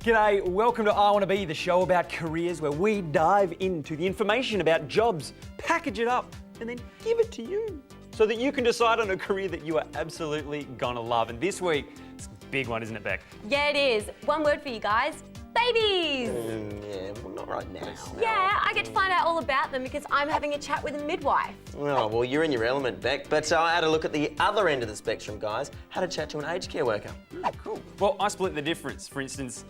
G'day, welcome to IwannaB, the show about careers where we dive into the information about jobs, package it up, and then give it to you so that you can decide on a career that you are absolutely gonna love. And this week, it's a big one, isn't it, Beck? Yeah, it is. One word for you guys. Babies! Yeah, well, not right now. Yeah, I get to find out all about them because I'm having a chat with a midwife. Oh, well, you're in your element, Beck. But I had a look at the other end of the spectrum, guys. Had a chat to an aged care worker. Cool. Well, I split the difference. For instance,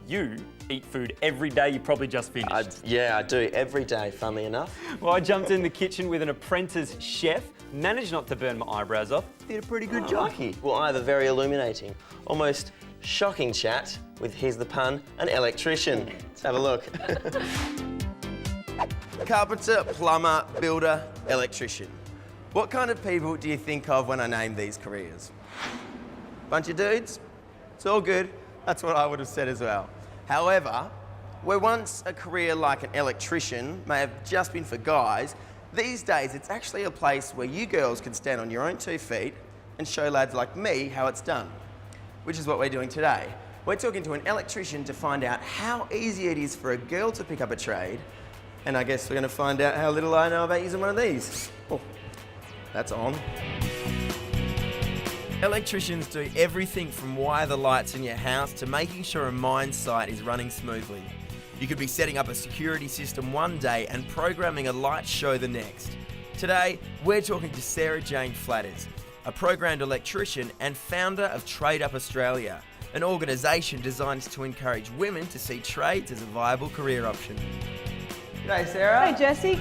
you eat food every day you probably just finished. Yeah, I do. Every day, funnily enough. Well, I jumped in the kitchen with an apprentice chef, managed not to burn my eyebrows off, did a pretty good job. Lucky. Well, I have a very illuminating, almost shocking chat with, here's the pun, an electrician. Let's have a look. Carpenter, plumber, builder, electrician. What kind of people do you think of when I name these careers? Bunch of dudes? It's all good. That's what I would have said as well. However, where once a career like an electrician may have just been for guys, these days it's actually a place where you girls can stand on your own 2 feet and show lads like me how it's done, which is what we're doing today. We're talking to an electrician to find out how easy it is for a girl to pick up a trade, and I guess we're going to find out how little I know about using one of these. Oh, that's on. Electricians do everything from wire the lights in your house to making sure a mine site is running smoothly. You could be setting up a security system one day and programming a light show the next. Today, we're talking to Sarah Jane Flatters, a programmed electrician and founder of Trade Up Australia, an organisation designed to encourage women to see trades as a viable career option. G'day, Sarah. Hey, Jesse.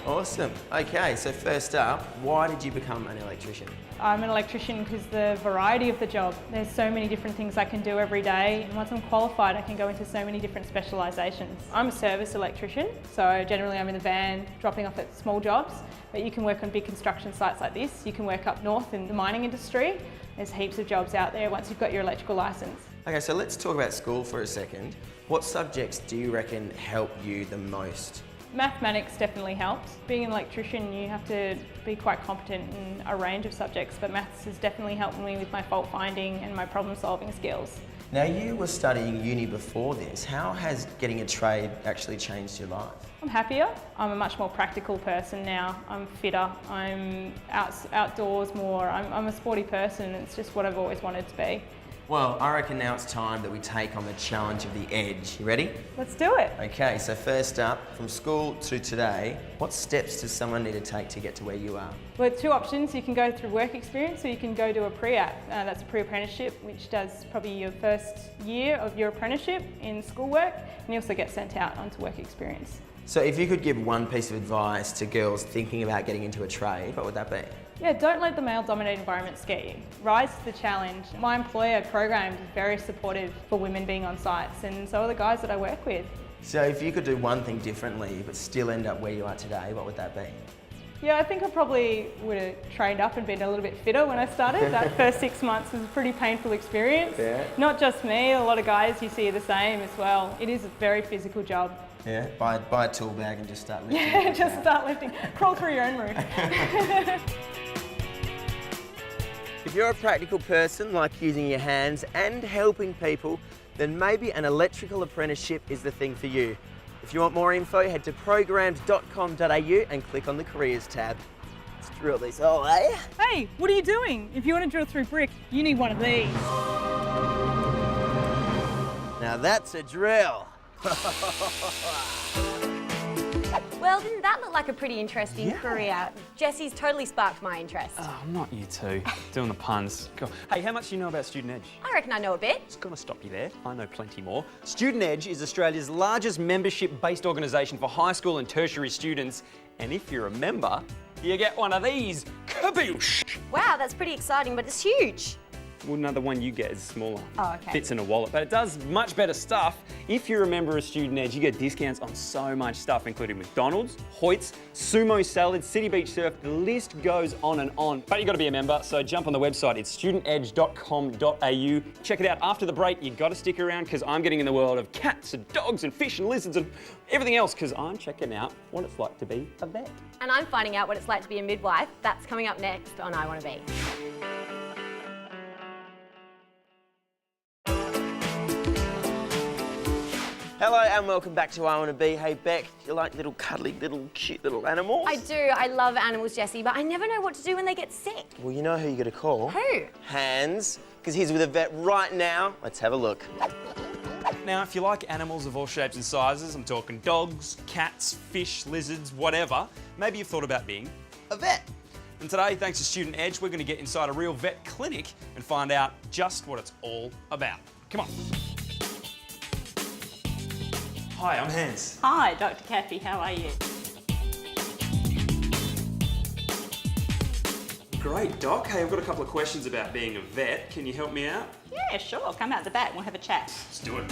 Awesome. Okay, so first up, why did you become an electrician? I'm an electrician because the variety of the job. There's so many different things I can do every day, and once I'm qualified I can go into so many different specialisations. I'm a service electrician, so generally I'm in the van dropping off at small jobs, but you can work on big construction sites like this. You can work up north in the mining industry. There's heaps of jobs out there once you've got your electrical licence. Okay, so let's talk about school for a second. What subjects do you reckon help you the most? Mathematics definitely helps. Being an electrician, you have to be quite competent in a range of subjects, but maths has definitely helped me with my fault finding and my problem solving skills. Now, you were studying uni before this. How has getting a trade actually changed your life? I'm happier. I'm a much more practical person now. I'm fitter. I'm outdoors more. I'm a sporty person. It's just what I've always wanted to be. Well, I reckon now it's time that we take on the challenge of the edge. You ready? Let's do it. Okay, so first up, from school to today, what steps does someone need to take to get to where you are? Well, 2 options. You can go through work experience or you can go do a pre-app. That's a pre-apprenticeship, which does probably your first year of your apprenticeship in schoolwork, and you also get sent out onto work experience. So if you could give one piece of advice to girls thinking about getting into a trade, what would that be? Yeah, don't let the male-dominated environment scare you. Rise to the challenge. My employer Programmed is very supportive for women being on sites, and so are the guys that I work with. So if you could do one thing differently but still end up where you are today, what would that be? Yeah, I think I probably would have trained up and been a little bit fitter when I started. That first 6 months was a pretty painful experience. Yeah. Not just me, a lot of guys you see are the same as well. It is a very physical job. Yeah, buy a tool bag and just start lifting. Yeah, just start lifting. Crawl through your own roof. If you're a practical person, like using your hands and helping people, then maybe an electrical apprenticeship is the thing for you. If you want more info, head to programmed.com.au and click on the careers tab. Let's drill this hole, eh? Hey, what are you doing? If you want to drill through brick, you need one of these. Now that's a drill. Well, didn't that look like a pretty interesting career? Jesse's totally sparked my interest. Oh, not you two, doing the puns. God. Hey, how much do you know about Student Edge? I reckon I know a bit. Just gonna stop you there. I know plenty more. Student Edge is Australia's largest membership-based organisation for high school and tertiary students. And if you're a member, you get one of these. Kaboosh! Wow, that's pretty exciting, but it's huge. Well, another one you get is smaller. Oh, okay. Fits in a wallet, but it does much better stuff. If you're a member of Student Edge, you get discounts on so much stuff, including McDonald's, Hoyt's, Sumo Salad, City Beach Surf, the list goes on and on. But you've got to be a member, so jump on the website. It's studentedge.com.au. Check it out after the break. You've got to stick around because I'm getting in the world of cats and dogs and fish and lizards and everything else because I'm checking out what it's like to be a vet. And I'm finding out what it's like to be a midwife. That's coming up next on IwannaB. Hello and welcome back to IwannaB. Hey Beck, you like little cuddly, little cute little animals? I do. I love animals, Jessie, but I never know what to do when they get sick. Well, you know who you're going to call. Who? Hans, because he's with a vet right now. Let's have a look. Now, if you like animals of all shapes and sizes, I'm talking dogs, cats, fish, lizards, whatever, maybe you've thought about being a vet. And today, thanks to Student Edge, we're going to get inside a real vet clinic and find out just what it's all about. Come on. Hi, I'm Hans. Hi, Dr. Kathy, how are you? Great, Doc. Hey, I've got a couple of questions about being a vet. Can you help me out? Yeah, sure, come out the back and we'll have a chat. Let's do it.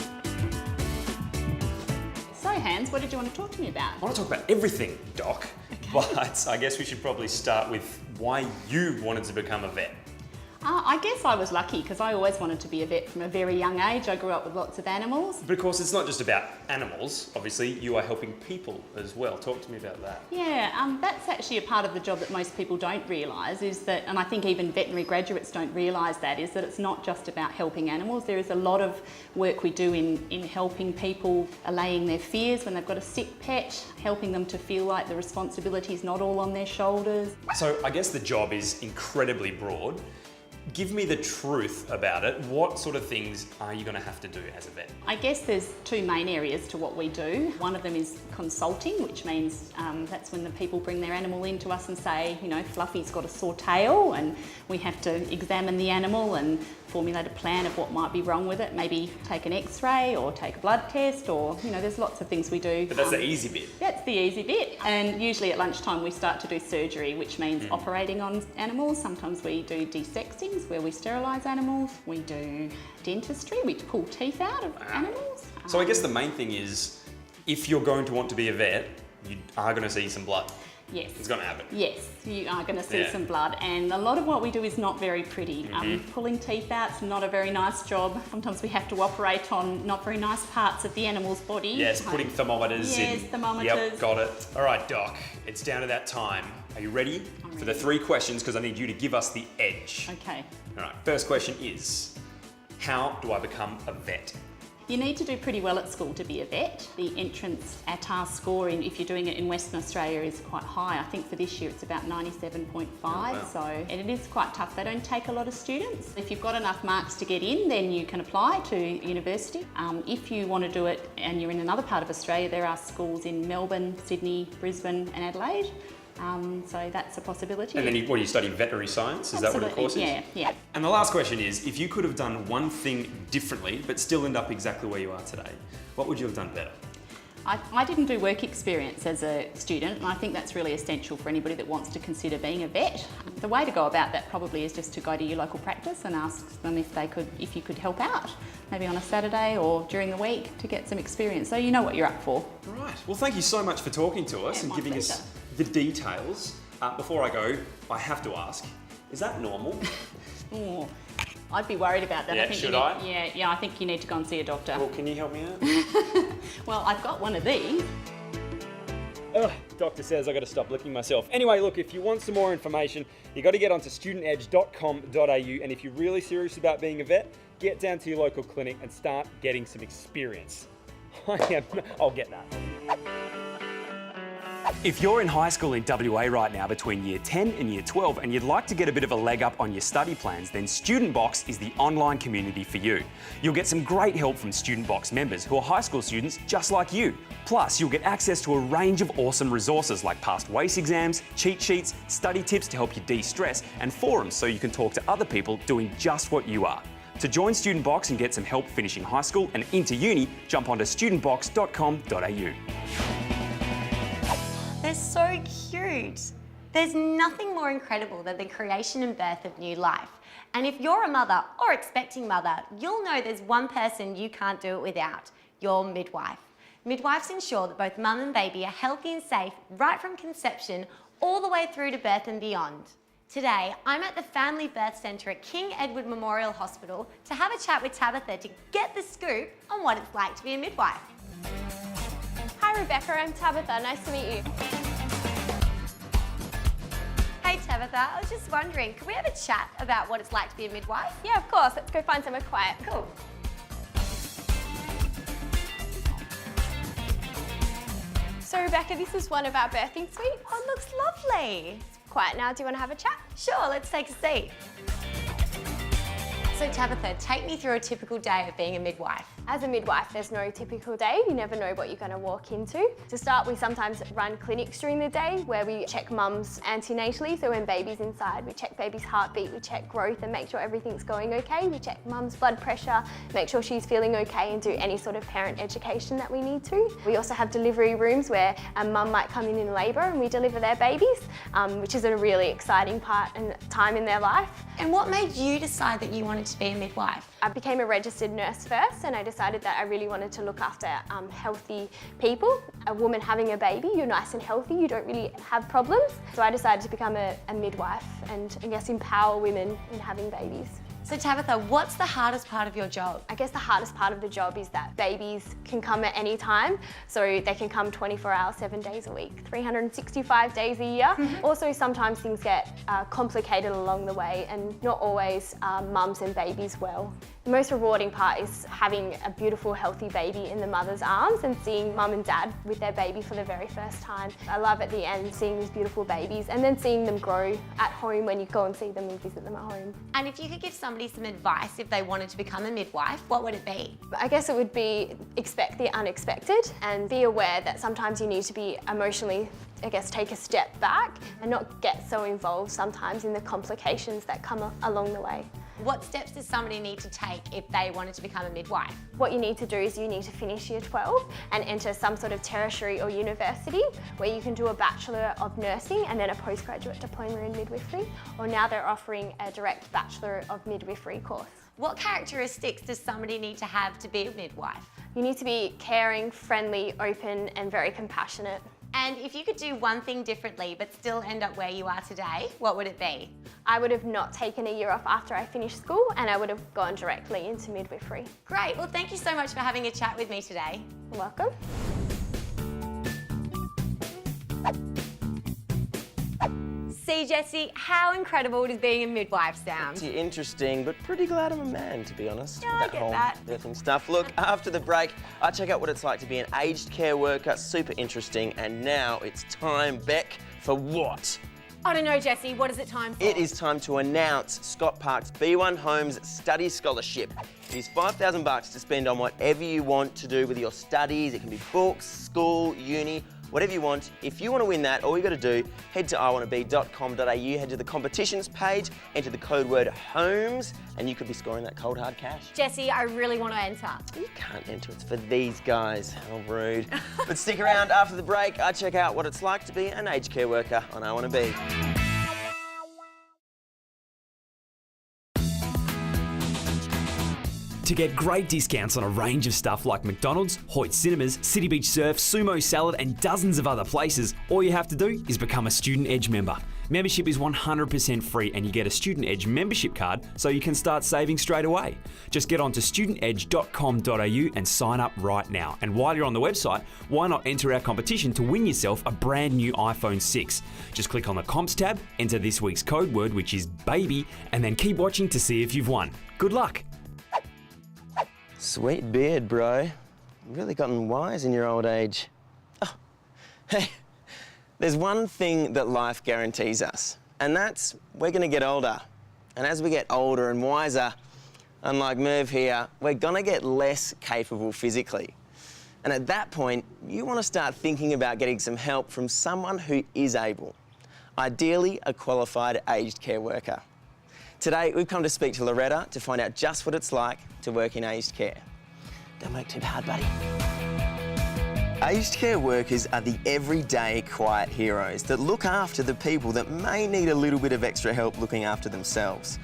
So, Hans, what did you want to talk to me about? I want to talk about everything, Doc. Okay. But I guess we should probably start with why you wanted to become a vet. I guess I was lucky because I always wanted to be a vet from a very young age. I grew up with lots of animals. But of course, it's not just about animals. Obviously, you are helping people as well. Talk to me about that. Yeah, that's actually a part of the job that most people don't realise is that, and I think even veterinary graduates don't realise that, is that it's not just about helping animals. There is a lot of work we do in helping people allaying their fears when they've got a sick pet, helping them to feel like the responsibility is not all on their shoulders. So I guess the job is incredibly broad. Give me the truth about it. What sort of things are you going to have to do as a vet? I guess there's two main areas to what we do. One of them is consulting, which means that's when the people bring their animal in to us and say, you know, Fluffy's got a sore tail, and we have to examine the animal and formulate a plan of what might be wrong with it. Maybe take an X-ray or take a blood test, or, you know, there's lots of things we do. But that's the easy bit. That's the easy bit. And usually at lunchtime we start to do surgery, which means operating on animals. Sometimes we do desexings where we sterilise animals. We do dentistry, we pull teeth out of animals. So I guess the main thing is, if you're going to want to be a vet, you are going to see some blood. Yes. It's going to happen. Yes, you are going to see some blood, and a lot of what we do is not very pretty. Pulling teeth out is not a very nice job. Sometimes we have to operate on not very nice parts of the animal's body. Yes, putting thermometers in. Yes, thermometers. Yep, got it. All right, Doc, it's down to that time. Are you ready for the 3 questions? Because I need you to give us the edge. Okay. All right, first question is, how do I become a vet? You need to do pretty well at school to be a vet. The entrance ATAR score, if you're doing it in Western Australia, is quite high. I think for this year it's about 97.5, so and it is quite tough. They don't take a lot of students. If you've got enough marks to get in, then you can apply to university. If you want to do it and you're in another part of Australia, there are schools in Melbourne, Sydney, Brisbane and Adelaide. So that's a possibility. And then you study veterinary science? Is that what the course is? Yeah, yeah. And the last question is, if you could have done one thing differently, but still end up exactly where you are today, what would you have done better? I didn't do work experience as a student, and I think that's really essential for anybody that wants to consider being a vet. The way to go about that probably is just to go to your local practice and ask them if you could help out, maybe on a Saturday or during the week to get some experience, so you know what you're up for. Right. Well, thank you so much for talking to us and giving us the details. Before I go, I have to ask, is that normal? Oh, I'd be worried about that. Yeah, I think should I? Yeah, I think you need to go and see a doctor. Well, can you help me out? Well, I've got one of these. Ugh, doctor says I got to stop licking myself. Anyway, look, if you want some more information, you got to get onto studentedge.com.au, and if you're really serious about being a vet, get down to your local clinic and start getting some experience. I'll get that. If you're in high school in WA right now between Year 10 and Year 12 and you'd like to get a bit of a leg up on your study plans, then Student Box is the online community for you. You'll get some great help from Student Box members who are high school students just like you. Plus, you'll get access to a range of awesome resources like past WACE exams, cheat sheets, study tips to help you de-stress, and forums so you can talk to other people doing just what you are. To join Student Box and get some help finishing high school and into uni, jump onto studentbox.com.au. They're so cute. There's nothing more incredible than the creation and birth of new life. And if you're a mother or expecting mother, you'll know there's one person you can't do it without, your midwife. Midwives ensure that both mum and baby are healthy and safe right from conception all the way through to birth and beyond. Today, I'm at the Family Birth Centre at King Edward Memorial Hospital to have a chat with Tabitha to get the scoop on what it's like to be a midwife. Hi Rebecca, I'm Tabitha, nice to meet you. Hey Tabitha, I was just wondering, could we have a chat about what it's like to be a midwife? Yeah, of course, let's go find somewhere quiet. Cool. So Rebecca, this is one of our birthing suites. Oh, it looks lovely. Quiet now, do you want to have a chat? Sure, let's take a seat. So Tabitha, take me through a typical day of being a midwife. As a midwife, there's no typical day. You never know what you're going to walk into. To start, we sometimes run clinics during the day where we check mums antenatally. So when baby's inside, we check baby's heartbeat, we check growth and make sure everything's going okay. We check mum's blood pressure, make sure she's feeling okay and do any sort of parent education that we need to. We also have delivery rooms where a mum might come in labour and we deliver their babies, which is a really exciting part and time in their life. And what made you decide that you wanted to be a midwife? I became a registered nurse first and I decided that I really wanted to look after healthy people. A woman having a baby, you're nice and healthy, you don't really have problems. So I decided to become a midwife and I guess empower women in having babies. So Tabitha, what's the hardest part of your job? I guess the hardest part of the job is that babies can come at any time. So they can come 24 hours, 7 days a week, 365 days a year. Also, sometimes things get complicated along the way and not always mums and babies well. The most rewarding part is having a beautiful, healthy baby in the mother's arms and seeing mum and dad with their baby for the very first time. I love at the end seeing these beautiful babies and then seeing them grow at home when you go and see them and visit them at home. And if you could give somebody some advice if they wanted to become a midwife, what would it be? I guess it would be expect the unexpected and be aware that sometimes you need to be emotionally, I guess, take a step back and not get so involved sometimes in the complications that come along the way. What steps does somebody need to take if they wanted to become a midwife? What you need to do is you need to finish year 12 and enter some sort of tertiary or university where you can do a Bachelor of Nursing and then a postgraduate diploma in midwifery, or now they're offering a direct Bachelor of Midwifery course. What characteristics does somebody need to have to be a midwife? You need to be caring, friendly, open and very compassionate. And if you could do one thing differently but still end up where you are today, what would it be? I would have not taken a year off after I finished school and I would have gone directly into midwifery. Great, well thank you so much for having a chat with me today. You're welcome. See Jessie, how incredible does being a midwife sound? Pretty interesting, but pretty glad I'm a man, to be honest. Yeah, I get that. Birthing stuff. Look, after the break, I check out what it's like to be an aged care worker. Super interesting. And now it's time, Beck, for what? I don't know, Jessie. What is it time for? It is time to announce Scott Park's B1 Homes Study Scholarship. It is $5,000 to spend on whatever you want to do with your studies. It can be books, school, uni, whatever you want. If you want to win that, all you got to do, head to IwannaB.com.au, head to the competitions page, enter the code word HOMES, and you could be scoring that cold hard cash. Jessie, I really want to enter. You can't enter, it's for these guys. How rude. But stick around after the break. I check out what it's like to be an aged care worker on IwannaB. To get great discounts on a range of stuff like McDonald's, Hoyt Cinemas, City Beach Surf, Sumo Salad and dozens of other places, all you have to do is become a Student Edge member. Membership is 100% free and you get a Student Edge membership card so you can start saving straight away. Just get onto studentedge.com.au and sign up right now. And while you're on the website, why not enter our competition to win yourself a brand new iPhone 6? Just click on the Comps tab, enter this week's code word, which is BABY, and then keep watching to see if you've won. Good luck! Sweet beard, bro. You've really gotten wise in your old age. Oh, hey, there's one thing that life guarantees us, and that's we're gonna get older. And as we get older and wiser, unlike Merv here, we're gonna get less capable physically. And at that point, you wanna start thinking about getting some help from someone who is able. Ideally, a qualified aged care worker. Today, we've come to speak to Loretta to find out just what it's like to work in aged care. Don't work too hard, buddy. Aged care workers are the everyday quiet heroes that look after the people that may need a little bit of extra help looking after themselves.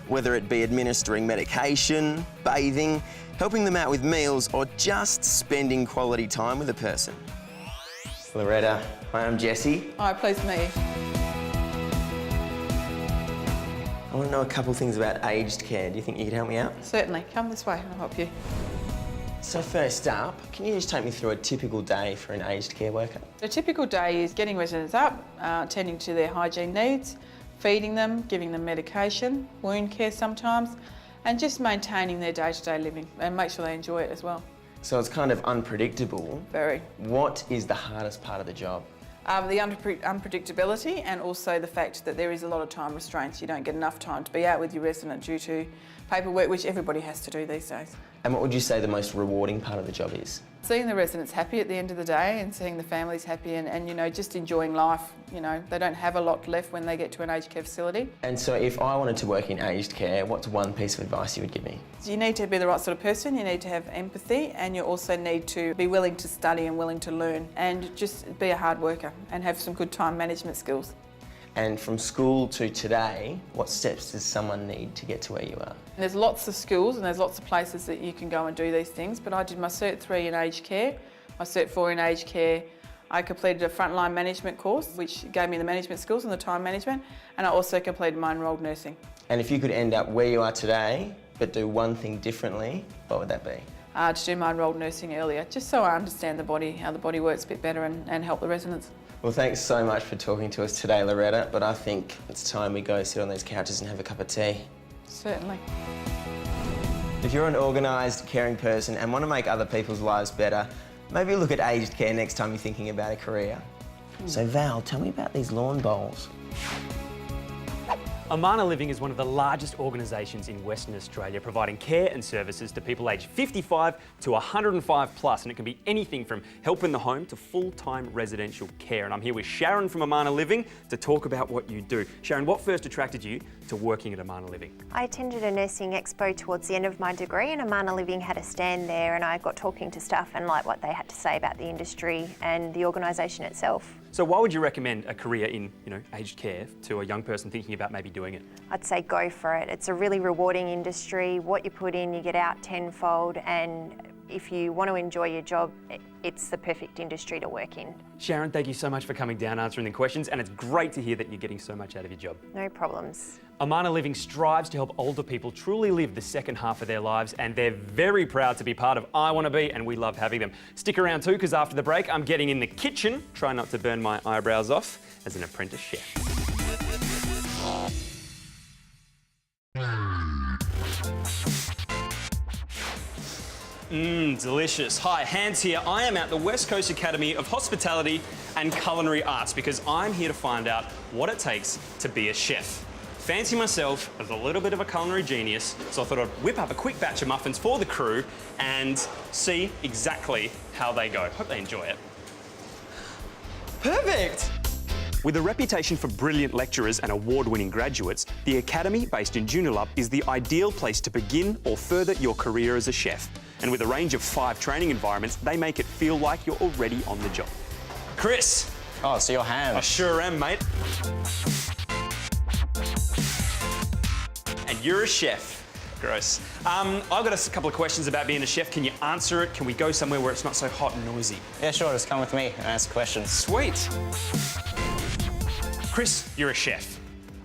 Whether it be administering medication, bathing, helping them out with meals, or just spending quality time with a person. Loretta, I'm Jesse. Hi, pleased to meet you. I want to know a couple of things about aged care. Do you think you could help me out? Certainly. Come this way and I'll help you. So first up, can you just take me through a typical day for an aged care worker? A typical day is getting residents up, attending to their hygiene needs, feeding them, giving them medication, wound care sometimes, and just maintaining their day-to-day living and make sure they enjoy it as well. So it's kind of unpredictable. Very. What is the hardest part of the job? The unpredictability, and also the fact that there is a lot of time restraints. You don't get enough time to be out with your resident due to paperwork, which everybody has to do these days. And what would you say the most rewarding part of the job is? Seeing the residents happy at the end of the day and seeing the families happy and you know, just enjoying life. You know, they don't have a lot left when they get to an aged care facility. And so if I wanted to work in aged care, what's one piece of advice you would give me? You need to be the right sort of person, you need to have empathy, and you also need to be willing to study and willing to learn, and just be a hard worker and have some good time management skills. And from school to today, what steps does someone need to get to where you are? And there's lots of schools and there's lots of places that you can go and do these things, but I did my Cert 3 in aged care, my Cert 4 in aged care. I completed a frontline management course, which gave me the management skills and the time management, and I also completed my enrolled nursing. And if you could end up where you are today, but do one thing differently, what would that be? To do my enrolled nursing earlier, just so I understand the body, how the body works a bit better, and help the residents. Well, thanks so much for talking to us today, Loretta, but I think it's time we go sit on these couches and have a cup of tea. Certainly. If you're an organised, caring person and want to make other people's lives better, maybe look at aged care next time you're thinking about a career. So Val, tell me about these lawn bowls. Iwanna Living is one of the largest organisations in Western Australia, providing care and services to people aged 55 to 105 plus, and it can be anything from help in the home to full-time residential care. And I'm here with Sharon from Iwanna Living to talk about what you do. Sharon, what first attracted you to working at Iwanna Living? I attended a nursing expo towards the end of my degree, and Iwanna Living had a stand there, and I got talking to staff and liked what they had to say about the industry and the organisation itself. So why would you recommend a career in, aged care to a young person thinking about maybe doing it? I'd say go for it. It's a really rewarding industry. What you put in, you get out tenfold, and if you want to enjoy your job, it's the perfect industry to work in. Sharon, thank you so much for coming down, answering the questions, and it's great to hear that you're getting so much out of your job. No problems. Iwanna Living strives to help older people truly live the second half of their lives, and they're very proud to be part of IwannaB, and we love having them. Stick around too, because after the break, I'm getting in the kitchen, try not to burn my eyebrows off, as an apprentice chef. Delicious. Hi, Hans here. I am at the West Coast Academy of Hospitality and Culinary Arts because I'm here to find out what it takes to be a chef. Fancy myself as a little bit of a culinary genius, so I thought I'd whip up a quick batch of muffins for the crew and see exactly how they go. Hope they enjoy it. Perfect! With a reputation for brilliant lecturers and award-winning graduates, the Academy, based in Joondalup, is the ideal place to begin or further your career as a chef. And with a range of 5 training environments, they make it feel like you're already on the job. Chris! Oh, so you're Ham. I sure am, mate. And you're a chef. Gross. I've got a couple of questions about being a chef. Can you answer it? Can we go somewhere where it's not so hot and noisy? Yeah, sure, just come with me and ask questions. Sweet. Chris, you're a chef.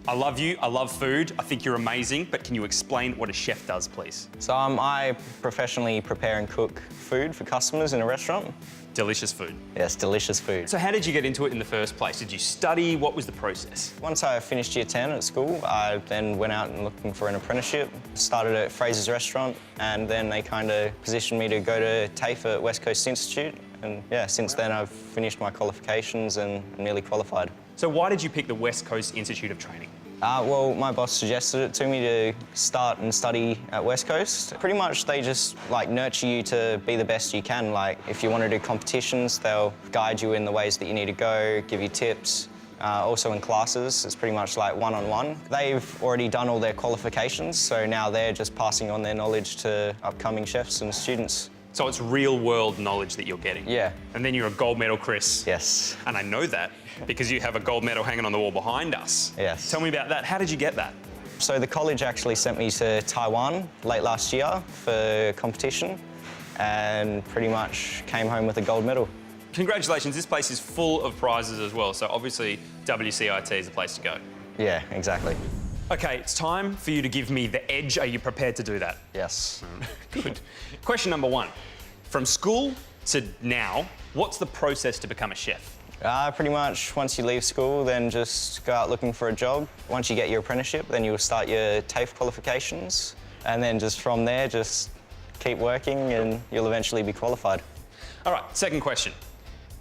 I love you, I love food, I think you're amazing, but can you explain what a chef does, please? So I professionally prepare and cook food for customers in a restaurant. Delicious food. Yes, delicious food. So how did you get into it in the first place? Did you study? What was the process? Once I finished year 10 at school, I then went out and looking for an apprenticeship. Started at Fraser's Restaurant, and then they kind of positioned me to go to TAFE at West Coast Institute. And yeah, since then I've finished my qualifications and nearly qualified. So why did you pick the West Coast Institute of Training? Well, my boss suggested it to me to start and study at West Coast. Pretty much they just nurture you to be the best you can. If you want to do competitions, they'll guide you in the ways that you need to go, give you tips. Also in classes, it's pretty much one-on-one. They've already done all their qualifications, so now they're just passing on their knowledge to upcoming chefs and students. So it's real-world knowledge that you're getting? Yeah. And then you're a gold medal, Chris. Yes. And I know that because you have a gold medal hanging on the wall behind us. Yes. Tell me about that. How did you get that? So the college actually sent me to Taiwan late last year for competition and pretty much came home with a gold medal. Congratulations, this place is full of prizes as well, so obviously WCIT is the place to go. Yeah, exactly. Okay, it's time for you to give me the edge. Are you prepared to do that? Yes. Good. Question number 1. From school to now, what's the process to become a chef? Pretty much once you leave school, then just go out looking for a job. Once you get your apprenticeship, then you'll start your TAFE qualifications. And then just from there, just keep working and you'll eventually be qualified. All right, second question.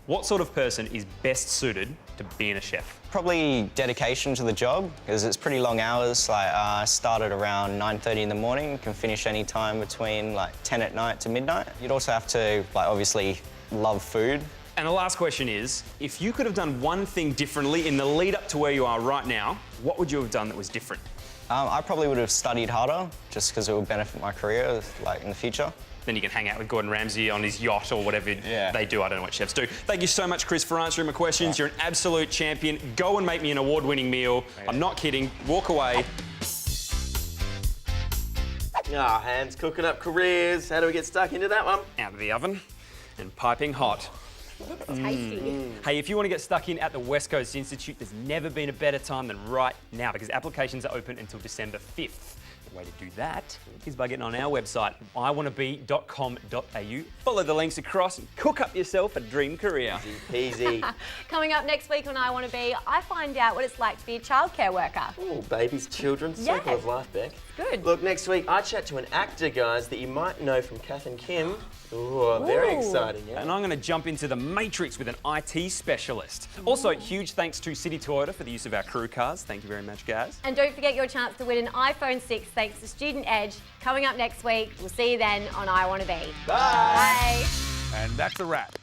What sort of person is best suited to being a chef? Probably dedication to the job, because it's pretty long hours. Like, I start at around 9:30 in the morning, can finish any time between like 10 at night to midnight. You'd also have to, like, obviously love food. And the last question is, if you could have done one thing differently in the lead up to where you are right now, what would you have done that was different? I probably would have studied harder, just because it would benefit my career, like, in the future. Then you can hang out with Gordon Ramsay on his yacht or whatever they do. I don't know what chefs do. Thank you so much, Chris, for answering my questions. You're an absolute champion. Go and make me an award-winning meal. I'm not kidding. Walk away. Ah, Hans, cooking up careers. How do we get stuck into that one? Out of the oven and piping hot. Tasty. Hey, if you want to get stuck in at the West Coast Institute, there's never been a better time than right now, because applications are open until December 5th. The way to do that is by getting on our website, IwannaB.com.au. Follow the links across and cook up yourself a dream career. Easy. Coming up next week on IwannaB, I find out what it's like to be a childcare worker. Oh, babies, children, circle of life, Beck. Good. Look, next week I chat to an actor, guys, that you might know from Kath and Kim. Ooh, very exciting, yeah. And I'm going to jump into the Matrix with an IT specialist. Also, huge thanks to City Toyota for the use of our crew cars. Thank you very much, guys. And don't forget your chance to win an iPhone 6 thanks to Student Edge. Coming up next week. We'll see you then on IwannaB. Bye. Bye. And that's a wrap.